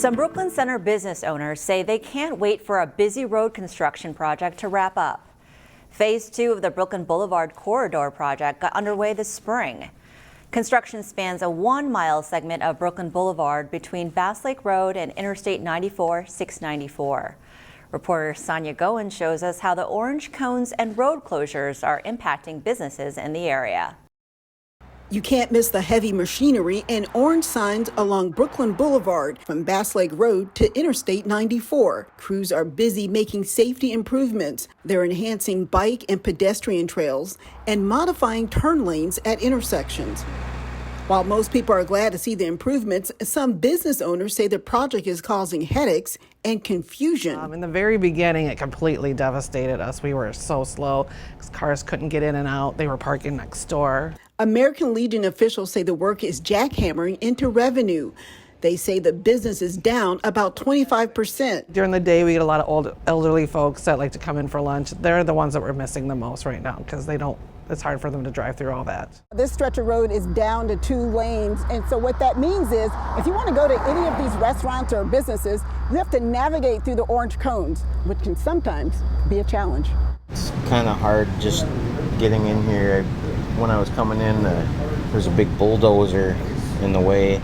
Some Brooklyn Center business owners say they can't wait for a busy road construction project to wrap up. Phase 2 of the Brooklyn Boulevard corridor project got underway this spring. Construction spans a 1-mile segment of Brooklyn Boulevard between Bass Lake Road and Interstate 94-694. Reporter Sonia Goen shows us how the orange cones and road closures are impacting businesses in the area. You can't miss the heavy machinery and orange signs along Brooklyn Boulevard from Bass Lake Road to Interstate 94. Crews are busy making safety improvements. They're enhancing bike and pedestrian trails and modifying turn lanes at intersections. While most people are glad to see the improvements, some business owners say the project is causing headaches and confusion. In the very beginning, it completely devastated us. We were so slow because cars couldn't get in and out. They were parking next door. American Legion officials say the work is jackhammering into revenue. They say the business is down about 25%. During the day, we get a lot of old elderly folks that like to come in for lunch. They're the ones that we're missing the most right now because it's hard for them to drive through all that. This stretch of road is down to 2 lanes. And so what that means is if you want to go to any of these restaurants or businesses, you have to navigate through the orange cones, which can sometimes be a challenge. It's kind of hard just getting in here. When I was coming in, there's a big bulldozer in the way,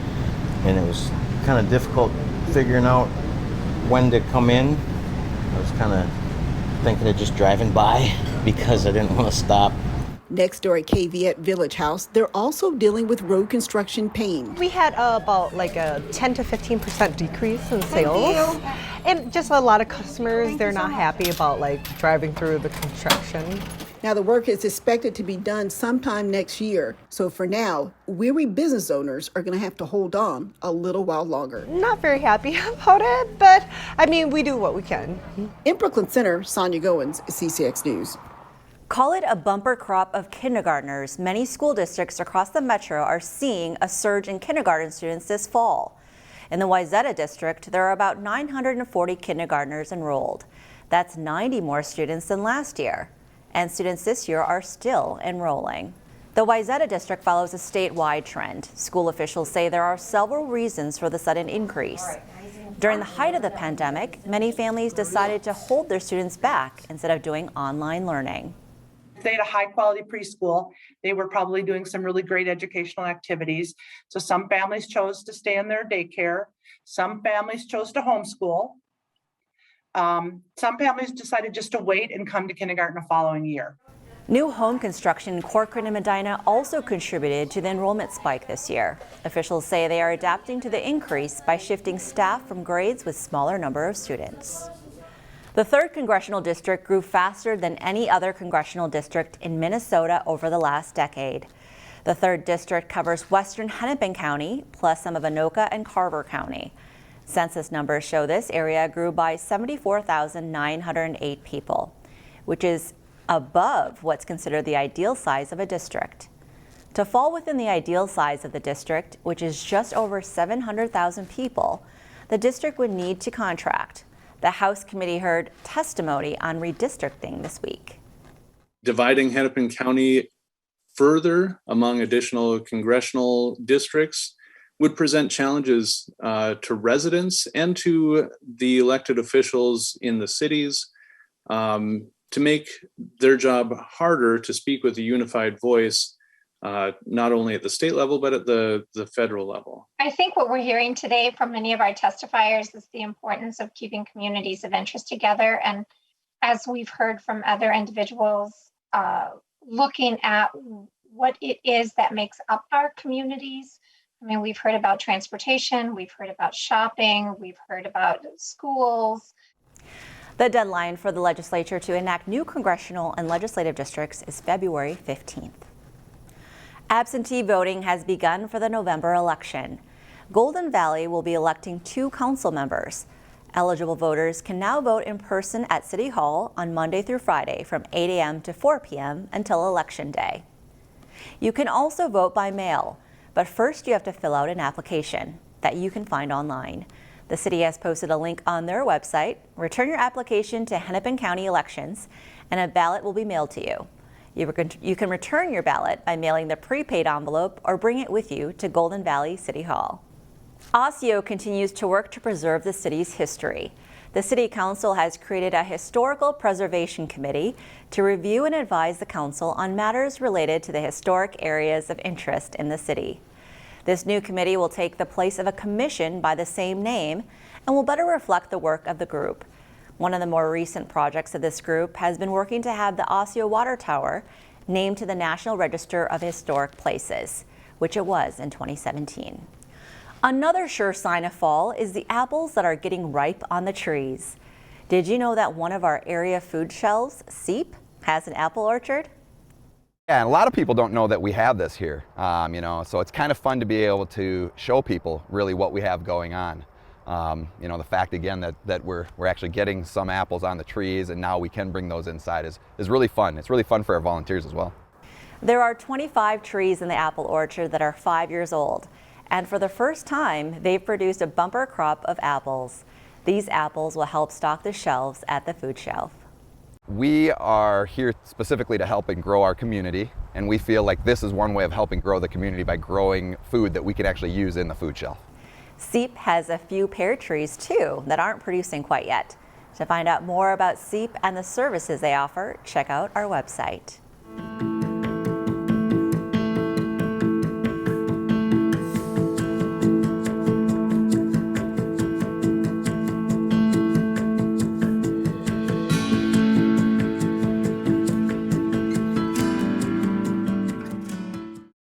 and it was kind of difficult figuring out when to come in. I was kind of thinking of just driving by because I didn't want to stop. Next door at KVette Village House, they're also dealing with road construction pain. We had about like a 10 to 15% decrease in sales. And just a lot of customers, they're not happy about like driving through the construction. Now the work is expected to be done sometime next year. So for now, weary business owners are going to have to hold on a little while longer. Not very happy about it, but I mean, we do what we can. In Brooklyn Center, Sonia Goins, CCX News. Call it a bumper crop of kindergartners. Many school districts across the metro are seeing a surge in kindergarten students this fall. In the Wayzata district, there are about 940 kindergartners enrolled. That's 90 more students than last year. And students this year are still enrolling. The Wayzata district follows a statewide trend. School officials say there are several reasons for the sudden increase. During the height of the pandemic, many families decided to hold their students back instead of doing online learning. If they had a high quality preschool, they were probably doing some really great educational activities. So some families chose to stay in their daycare. Some families chose to homeschool. Some families decided just to wait and come to kindergarten the following year. New home construction in Corcoran and Medina also contributed to the enrollment spike this year. Officials say they are adapting to the increase by shifting staff from grades with smaller number of students. The 3rd Congressional District grew faster than any other congressional district in Minnesota over the last decade. The 3rd District covers western Hennepin County, plus some of Anoka and Carver County. Census numbers show this area grew by 74,908 people, which is above what's considered the ideal size of a district. To fall within the ideal size of the district, which is just over 700,000 people, the district would need to contract. The House committee heard testimony on redistricting this week. Dividing Hennepin County further among additional congressional districts would present challenges to residents and to the elected officials in the cities to make their job harder to speak with a unified voice, not only at the state level, but at the federal level. I think what we're hearing today from many of our testifiers is the importance of keeping communities of interest together. And as we've heard from other individuals, looking at what it is that makes up our communities. I mean, we've heard about transportation, we've heard about shopping, we've heard about schools. The deadline for the legislature to enact new congressional and legislative districts is February 15th. Absentee voting has begun for the November election. Golden Valley will be electing 2 council members. Eligible voters can now vote in person at City Hall on Monday through Friday from 8 a.m. to 4 p.m. until Election Day. You can also vote by mail, but first you have to fill out an application that you can find online. The city has posted a link on their website. Return your application to Hennepin County Elections and a ballot will be mailed to you. You can return your ballot by mailing the prepaid envelope or bring it with you to Golden Valley City Hall. Osseo continues to work to preserve the city's history. The City Council has created a historical preservation committee to review and advise the council on matters related to the historic areas of interest in the city. This new committee will take the place of a commission by the same name and will better reflect the work of the group. One of the more recent projects of this group has been working to have the Osseo Water Tower named to the National Register of Historic Places, which it was in 2017. Another sure sign of fall is the apples that are getting ripe on the trees. Did you know that one of our area food shelves, CEAP, has an apple orchard? Yeah, and a lot of people don't know that we have this here, so it's kind of fun to be able to show people really what we have going on. The fact again that we're actually getting some apples on the trees and now we can bring those inside is really fun. It's really fun for our volunteers as well. There are 25 trees in the apple orchard that are 5 years old. And for the first time, they've produced a bumper crop of apples. These apples will help stock the shelves at the food shelf. We are here specifically to help and grow our community, and we feel like this is one way of helping grow the community by growing food that we can actually use in the food shelf. CEAP has a few pear trees too that aren't producing quite yet. To find out more about CEAP and the services they offer, check out our website.